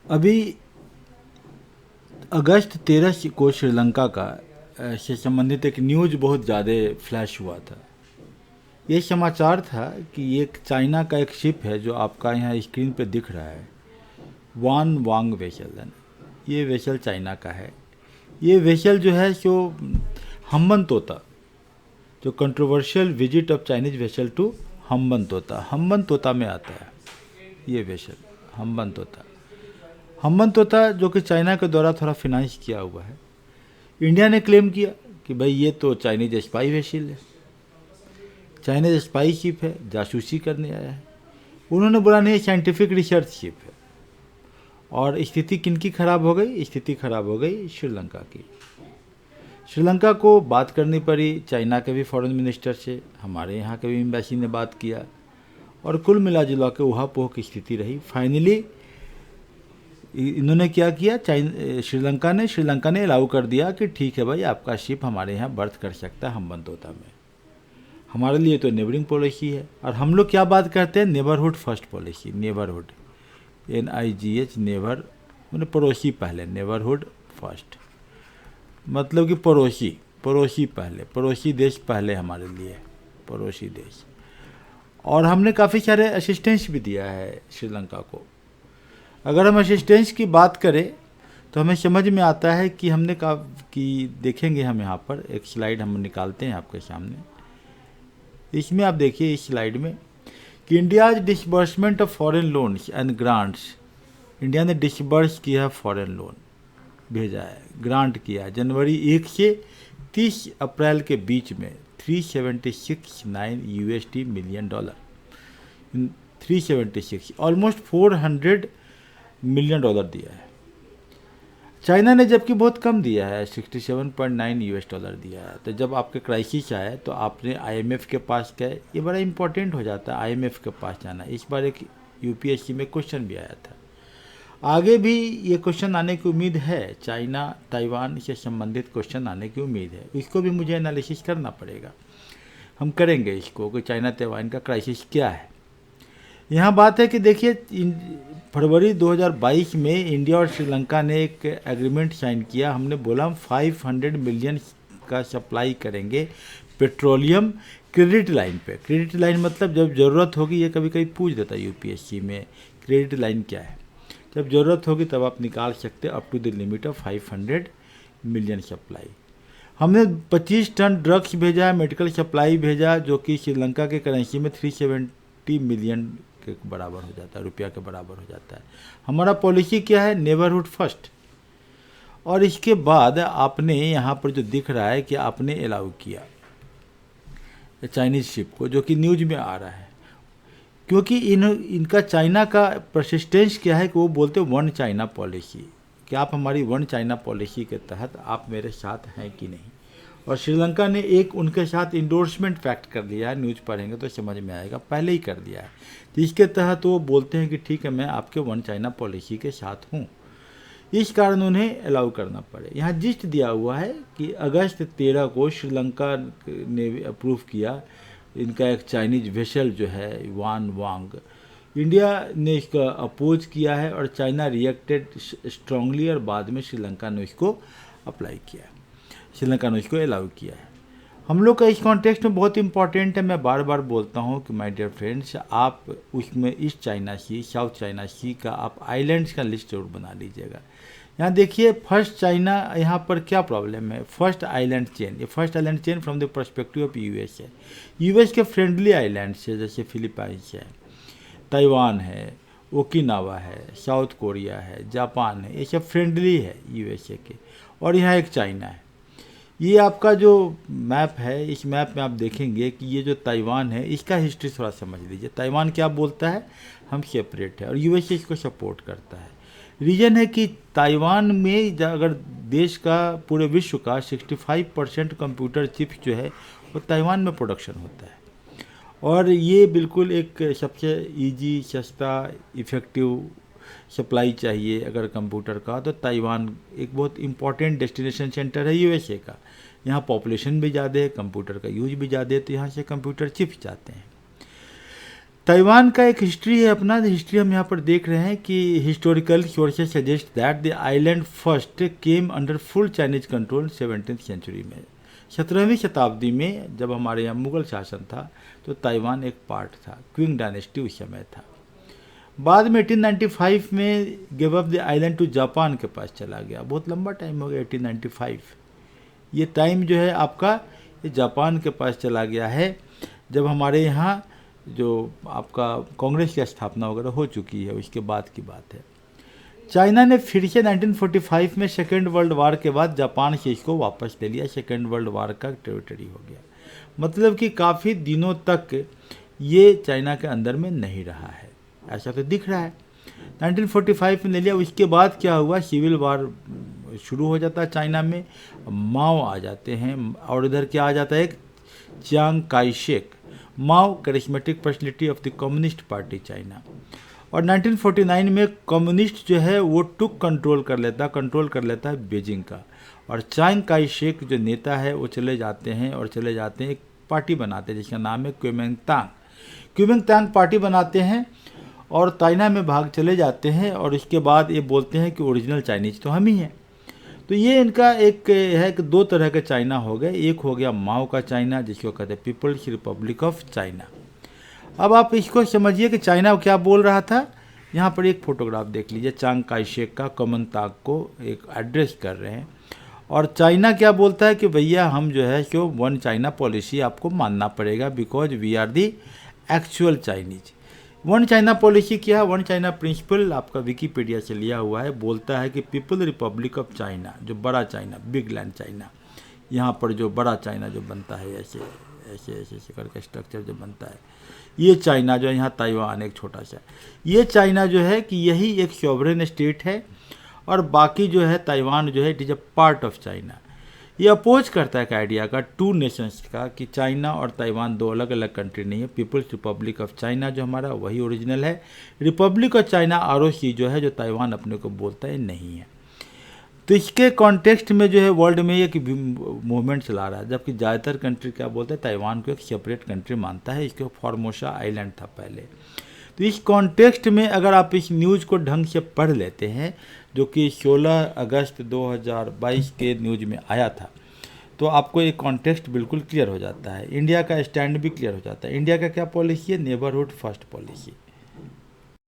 अभी अगस्त 13 को श्रीलंका का से संबंधित एक न्यूज बहुत ज़्यादा फ्लैश हुआ था। ये समाचार था कि एक चाइना का एक शिप है जो आपका यहाँ स्क्रीन पे दिख रहा है, वान वांग वेसल है। ये वेसल चाइना का है। ये वेसल जो है सो हम्बन तोता, जो controversial visit of Chinese vessel to Hambantota में आता है ये वेसल। हम्बन तोता हम्बन तोता जो कि चाइना के द्वारा थोड़ा फिनांस किया हुआ है। इंडिया ने क्लेम किया कि भाई ये तो चाइनीज स्पाई वेसल है, चाइनीज स्पाई शिप है, जासूसी करने आया है। उन्होंने बोला नहीं, साइंटिफिक रिसर्च शिप है। और स्थिति किनकी खराब हो गई? स्थिति खराब हो गई श्रीलंका की। श्रीलंका को बात करनी पड़ी चाइना के भी फॉरेन मिनिस्टर से, हमारे यहाँ के भी एम्बेसी ने बात किया, और कुल मिला जुला के उहापोह की स्थिति रही। फाइनली इन्होंने क्या किया, श्रीलंका ने अलाउ कर दिया कि ठीक है भाई, आपका शिप हमारे यहाँ बर्थ कर सकता है हम्बन तोता में। हमारे लिए तो नेबरिंग पॉलिसी है, और हम लोग क्या बात करते हैं, neighbourhood first policy. Neighbourhood NIGH, neighbour मैंने पड़ोसी पहले, नेबरहुड फर्स्ट मतलब कि पड़ोसी पहले, पड़ोसी देश पहले हमारे लिए, पड़ोसी देश। और हमने काफ़ी सारे असिस्टेंस भी दिया है श्रीलंका को। अगर हम असिस्टेंस की बात करें तो हमें समझ में आता है कि हमने कि देखेंगे हम यहाँ पर एक स्लाइड हम निकालते हैं आपके सामने। इसमें आप देखिए इस स्लाइड में कि India's disbursement of foreign loans and grants. India ने डिसबर्स किया है, फॉरेन लोन भेजा है, ग्रांट किया है जनवरी 1 से 30 अप्रैल के बीच में $376.9 मिलियन। 376, ऑलमोस्ट $400 मिलियन दिया है। चाइना ने जबकि बहुत कम दिया है, $67.9 दिया है। तो जब आपके क्राइसिस आए तो आपने IMF के पास गए, ये बड़ा इंपॉर्टेंट हो जाता है IMF के पास जाना। इस बार एक UPSC में क्वेश्चन भी आया था, आगे भी ये क्वेश्चन आने की उम्मीद है, चाइना ताइवान से संबंधित क्वेश्चन आने की उम्मीद है। इसको भी मुझे एनालिसिस करना पड़ेगा, हम करेंगे इसको कि चाइना ताइवान का क्राइसिस क्या है। यहाँ बात है कि देखिए फरवरी 2022 में इंडिया और श्रीलंका ने एक एग्रीमेंट साइन किया। हमने बोला हम 500 मिलियन का सप्लाई करेंगे पेट्रोलियम क्रेडिट लाइन पे। क्रेडिट लाइन मतलब जब ज़रूरत होगी, ये कभी कभी पूछ देता है UPSC में, क्रेडिट लाइन क्या है। जब ज़रूरत होगी तब आप निकाल सकते up to the limit of 500 million supply. हमने 25 टन ड्रग्स भेजा, मेडिकल सप्लाई भेजा, जो कि श्रीलंका के करेंसी में 370 मिलियन के बराबर हो जाता है, रुपया के बराबर हो जाता है। हमारा पॉलिसी क्या है, नेबरहुड फर्स्ट। और इसके बाद आपने यहाँ पर जो दिख रहा है कि आपने अलाउ किया चाइनीज शिप को, जो कि न्यूज में आ रहा है, क्योंकि इनका चाइना का परसिस्टेंस क्या है कि वो बोलते वन चाइना पॉलिसी, कि आप हमारी वन चाइना पॉलिसी के तहत आप मेरे साथ हैं कि नहीं। और श्रीलंका ने एक उनके साथ इंडोर्समेंट फैक्ट कर लिया है, न्यूज़ पढ़ेंगे तो समझ में आएगा, पहले ही कर दिया है, जिसके तहत वो बोलते हैं कि ठीक है मैं आपके वन चाइना पॉलिसी के साथ हूँ। इस कारण उन्हें अलाउ करना पड़े। यहाँ जिस्ट दिया हुआ है कि अगस्त 13 को श्रीलंका ने अप्रूव किया इनका एक चाइनीज वेसल जो है वान वांग। इंडिया ने इसका अपोज किया है और चाइना रिएक्टेड स्ट्रांगली, और बाद में श्रीलंका ने इसको अप्लाई किया, श्रीलंका ने इसको अलाउ किया है। हम लोग का इस कॉन्टेक्स्ट में बहुत इंपॉर्टेंट है, मैं बार बार बोलता हूँ कि माय डियर फ्रेंड्स, आप उसमें ईस्ट चाइना सी, साउथ चाइना सी का आप आइलैंड्स का लिस्ट जरूर बना लीजिएगा। यहाँ देखिए फर्स्ट चाइना, यहाँ पर क्या प्रॉब्लम है, फर्स्ट आइलैंड चेन। ये first island chain from the perspective of US है। US के फ्रेंडली आइलैंड्स है, जैसे फिलीपाइंस है, ताइवान है, ओकिनावा है, साउथ कोरिया है, जापान है, ये सब फ्रेंडली है USA के। और यहाँ एक चाइना है। ये आपका जो मैप है, इस मैप में आप देखेंगे कि ये जो ताइवान है, इसका हिस्ट्री थोड़ा समझ लीजिए। ताइवान क्या बोलता है, हम सेपरेट है, और USA इसको सपोर्ट करता है। रीज़न है कि ताइवान में अगर देश का, पूरे विश्व का 65% कंप्यूटर चिप्स जो है वो ताइवान में प्रोडक्शन होता है। और ये बिल्कुल एक सबसे इजी, सस्ता, इफ़ेक्टिव सप्लाई चाहिए अगर कंप्यूटर का, तो ताइवान एक बहुत इंपॉर्टेंट डेस्टिनेशन सेंटर है USA का। यहाँ पॉपुलेशन भी ज़्यादा है, कंप्यूटर का यूज भी ज़्यादा है, तो यहाँ से कंप्यूटर चिप्स जाते हैं। ताइवान का एक हिस्ट्री है अपना। हिस्ट्री हम यहाँ पर देख रहे हैं कि historical sources suggest that the island first came under full Chinese control 17th century में। 17वीं शताब्दी में जब हमारे यहाँ मुगल शासन था तो ताइवान एक पार्ट था, क्विंग डायनेस्टी उस समय था। बाद में 1895 में give up the island to Japan के पास चला गया। बहुत लंबा टाइम हो गया 1895, ये टाइम जो है आपका जापान के पास चला गया है, जब हमारे यहाँ जो आपका कांग्रेस की स्थापना वगैरह हो चुकी है उसके बाद की बात है। चाइना ने फिर से 1945 में सेकेंड वर्ल्ड वार के बाद जापान से इसको वापस ले लिया, सेकेंड वर्ल्ड वार का टेरिटरी हो गया। मतलब कि काफ़ी दिनों तक ये चाइना के अंदर में नहीं रहा है, ऐसा तो दिख रहा है। 1945 में ले लिया, उसके बाद क्या हुआ, सिविल वार शुरू हो जाता है चाइना में, माओ आ जाते हैं और इधर क्या आ जाता है, एक Chiang Kai Shek, Mao charismatic personality of the communist party China. और 1949 में कम्युनिस्ट जो है वो कंट्रोल कर लेता है बीजिंग का, और चियांग काई शेक जो नेता है वो चले जाते हैं एक पार्टी बनाते हैं जिसका नाम है क्विमिंगतांग पार्टी बनाते हैं और चाइना में भाग चले जाते हैं। और इसके बाद ये बोलते हैं कि ओरिजिनल चाइनीज तो हम ही हैं। तो ये इनका एक है कि दो तरह के चाइना हो गए, एक हो गया माओ का चाइना जिसको कहते हैं पीपल्स रिपब्लिक ऑफ चाइना। अब आप इसको समझिए कि चाइना क्या बोल रहा था। यहाँ पर एक फोटोग्राफ देख लीजिए, चियांग काई शेक का कुओमिंतांग को एक एड्रेस कर रहे हैं, और चाइना क्या बोलता है कि भैया हम जो है कि वन चाइना पॉलिसी आपको मानना पड़ेगा, because we are the actual Chinese. One China policy क्या है, वन चाइना प्रिंसिपल आपका विकीपीडिया से लिया हुआ है, बोलता है कि पीपल रिपब्लिक ऑफ चाइना, जो बड़ा चाइना, बिग लैंड चाइना, यहाँ पर जो बड़ा चाइना जो बनता है ऐसे ऐसे ऐसे ऐसे करके स्ट्रक्चर जो बनता है, ये चाइना जो है, यहाँ ताइवान एक छोटा सा, ये चाइना जो है कि यही एक सॉवरेन स्टेट है, और बाकी जो है ताइवान जो है it is a part of China. ये अपोज करता है एक आइडिया का, टू नेशंस का, कि चाइना और ताइवान दो अलग अलग कंट्री नहीं है। पीपल्स रिपब्लिक ऑफ चाइना जो हमारा वही ओरिजिनल है, रिपब्लिक ऑफ चाइना ROC जो है जो ताइवान अपने को बोलता है नहीं है। तो इसके कॉन्टेक्स्ट में जो है वर्ल्ड में एक मूवमेंट चला रहा है, जबकि ज़्यादातर कंट्री क्या बोलते हैं, ताइवान को एक सेपरेट कंट्री मानता है, इसको फॉर्मोसा आइलैंड था पहले। तो इस कॉन्टेक्स्ट में अगर आप इस न्यूज़ को ढंग से पढ़ लेते हैं, जो कि 16 अगस्त 2022 के न्यूज़ में आया था, तो आपको एक कॉन्टेक्स्ट बिल्कुल क्लियर हो जाता है। इंडिया का स्टैंड भी क्लियर हो जाता है। इंडिया का क्या पॉलिसी है, नेबरहुड फर्स्ट पॉलिसी।